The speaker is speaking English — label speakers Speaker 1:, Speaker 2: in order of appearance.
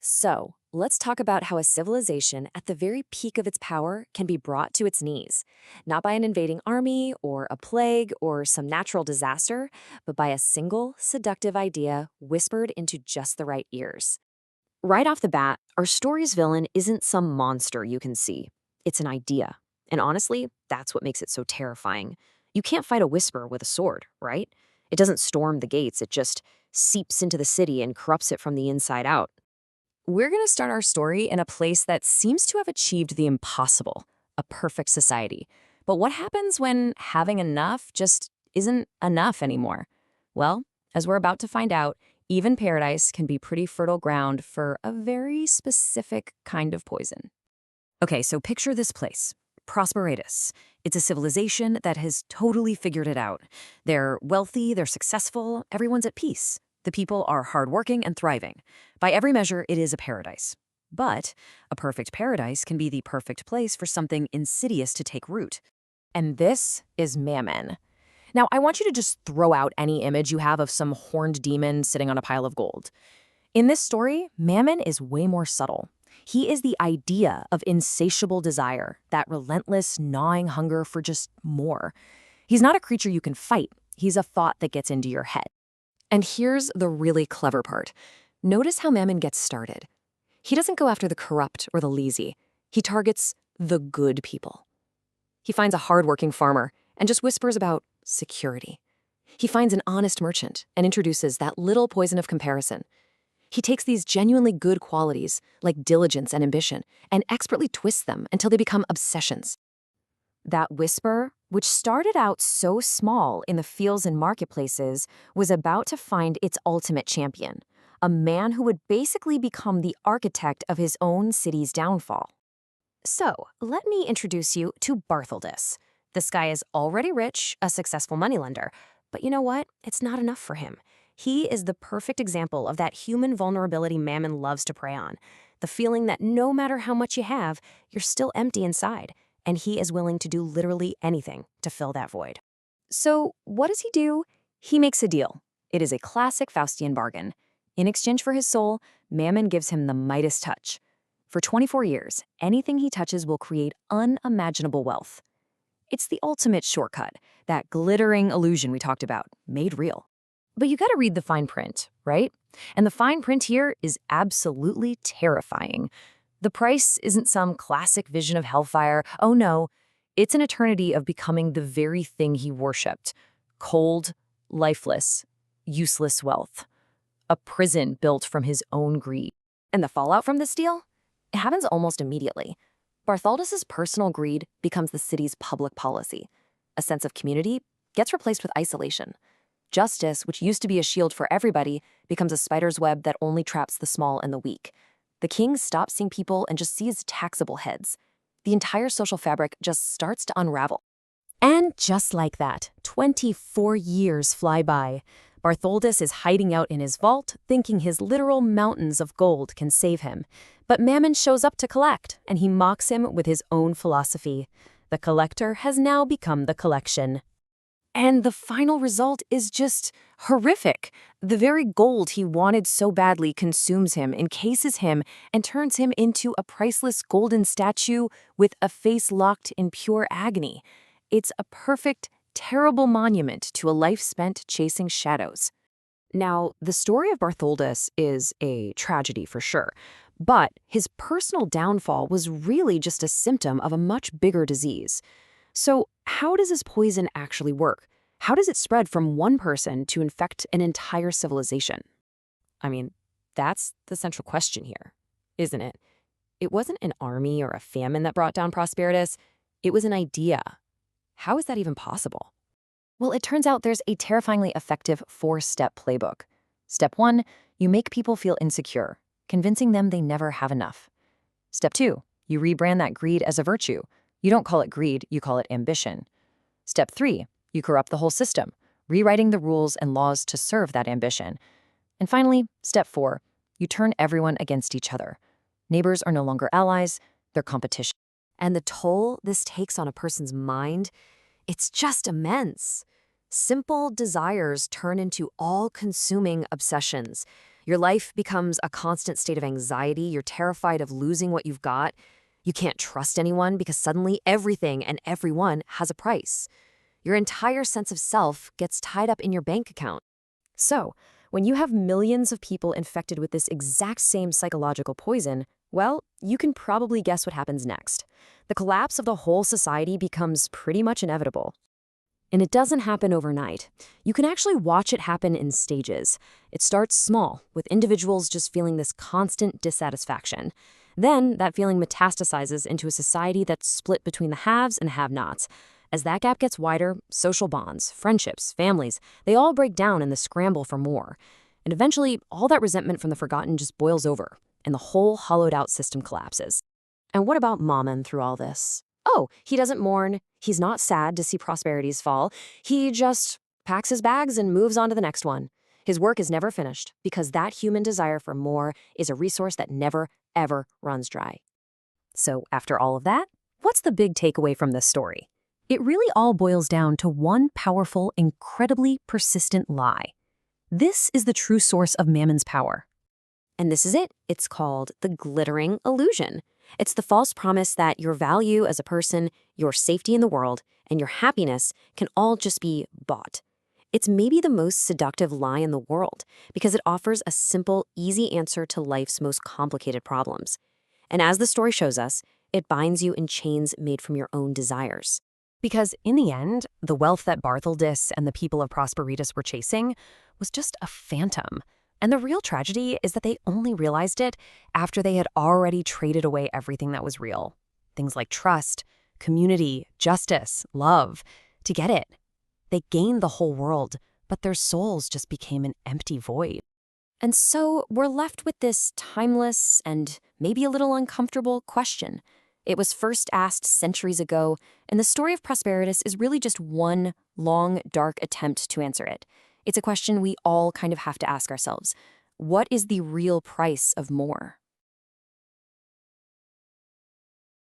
Speaker 1: So, let's talk about how a civilization at the very peak of its power can be brought to its knees, not by an invading army or a plague or some natural disaster, but by a single seductive idea whispered into just the right ears. Right off the bat, our story's villain isn't some monster you can see. It's an idea. And honestly, that's what makes it so terrifying. You can't fight a whisper with a sword, right? It doesn't storm the gates, it just seeps into the city and corrupts it from the inside out. We're going to start our story in a place that seems to have achieved the impossible, a perfect society. But what happens when having enough just isn't enough anymore? Well, as we're about to find out, even paradise can be pretty fertile ground for a very specific kind of poison. Okay, so picture this place. Prosperatus. It's a civilization that has totally figured it out. They're wealthy, they're successful, everyone's at peace. The people are hardworking and thriving. By every measure, it is a paradise. But a perfect paradise can be the perfect place for something insidious to take root. And this is Mammon. Now, I want you to just throw out any image you have of some horned demon sitting on a pile of gold. In this story, Mammon is way more subtle. He is the idea of insatiable desire, that relentless, gnawing hunger for just more. He's not a creature you can fight. He's a thought that gets into your head. And here's the really clever part. Notice how Mammon gets started. He doesn't go after the corrupt or the lazy. He targets the good people. He finds a hardworking farmer and just whispers about security. He finds an honest merchant and introduces that little poison of comparison. He takes these genuinely good qualities, like diligence and ambition, and expertly twists them until they become obsessions. That whisper, which started out so small in the fields and marketplaces, was about to find its ultimate champion, a man who would basically become the architect of his own city's downfall. So, let me introduce you to Bartholdus. This guy is already rich, a successful moneylender, but you know what? It's not enough for him. He is the perfect example of that human vulnerability Mammon loves to prey on, the feeling that no matter how much you have, you're still empty inside, and he is willing to do literally anything to fill that void. So what does he do? He makes a deal. It is a classic Faustian bargain. In exchange for his soul, Mammon gives him the Midas touch. For 24 years, anything he touches will create unimaginable wealth. It's the ultimate shortcut, that glittering illusion we talked about, made real. But you gotta read the fine print, right? And the fine print here is absolutely terrifying. The price isn't some classic vision of hellfire. Oh no, it's an eternity of becoming the very thing he worshipped. Cold, lifeless, useless wealth. A prison built from his own greed. And the fallout from this deal? It happens almost immediately. Bartholdus's personal greed becomes the city's public policy. A sense of community gets replaced with isolation. Justice, which used to be a shield for everybody, becomes a spider's web that only traps the small and the weak. The king stops seeing people and just sees taxable heads. The entire social fabric just starts to unravel. And just like that, 24 years fly by. Bartholdus is hiding out in his vault, thinking his literal mountains of gold can save him. But Mammon shows up to collect, and he mocks him with his own philosophy. The collector has now become the collection. And the final result is just horrific. The very gold he wanted so badly consumes him, encases him, and turns him into a priceless golden statue with a face locked in pure agony. It's a perfect, terrible monument to a life spent chasing shadows. Now, the story of Bartholdus is a tragedy for sure, but his personal downfall was really just a symptom of a much bigger disease. So, how does this poison actually work? How does it spread from one person to infect an entire civilization? I mean, that's the central question here, isn't it? It wasn't an army or a famine that brought down Prosperitas. It was an idea. How is that even possible? Well, it turns out there's a terrifyingly effective 4-step playbook. Step 1, you make people feel insecure, convincing them they never have enough. Step 2, you rebrand that greed as a virtue. You don't call it greed, you call it ambition. Step 3, you corrupt the whole system, rewriting the rules and laws to serve that ambition. And finally, step 4, you turn everyone against each other. Neighbors are no longer allies, they're competition. And the toll this takes on a person's mind, it's just immense. Simple desires turn into all-consuming obsessions. Your life becomes a constant state of anxiety. You're terrified of losing what you've got. You can't trust anyone because suddenly everything and everyone has a price. Your entire sense of self gets tied up in your bank account. So, when you have millions of people infected with this exact same psychological poison, well, you can probably guess what happens next. The collapse of the whole society becomes pretty much inevitable. And it doesn't happen overnight. You can actually watch it happen in stages. It starts small, with individuals just feeling this constant dissatisfaction. Then, that feeling metastasizes into a society that's split between the haves and have-nots. As that gap gets wider, social bonds, friendships, families, they all break down in the scramble for more. And eventually, all that resentment from the forgotten just boils over, and the whole hollowed-out system collapses. And what about Mammon through all this? Oh, he doesn't mourn. He's not sad to see prosperities fall. He just packs his bags and moves on to the next one. His work is never finished because that human desire for more is a resource that never, ever runs dry. So after all of that, what's the big takeaway from this story? It really all boils down to one powerful, incredibly persistent lie. This is the true source of Mammon's power. And this is it. It's called the glittering illusion. It's the false promise that your value as a person, your safety in the world, and your happiness can all just be bought. It's maybe the most seductive lie in the world because it offers a simple, easy answer to life's most complicated problems. And as the story shows us, it binds you in chains made from your own desires. Because in the end, the wealth that Barthaldus and the people of Prosperitas were chasing was just a phantom. And the real tragedy is that they only realized it after they had already traded away everything that was real. Things like trust, community, justice, love. To get it, they gained the whole world, but their souls just became an empty void. And so we're left with this timeless and maybe a little uncomfortable question. It was first asked centuries ago, and the story of Prosperitas is really just one long, dark attempt to answer it. It's a question we all kind of have to ask ourselves. What is the real price of more?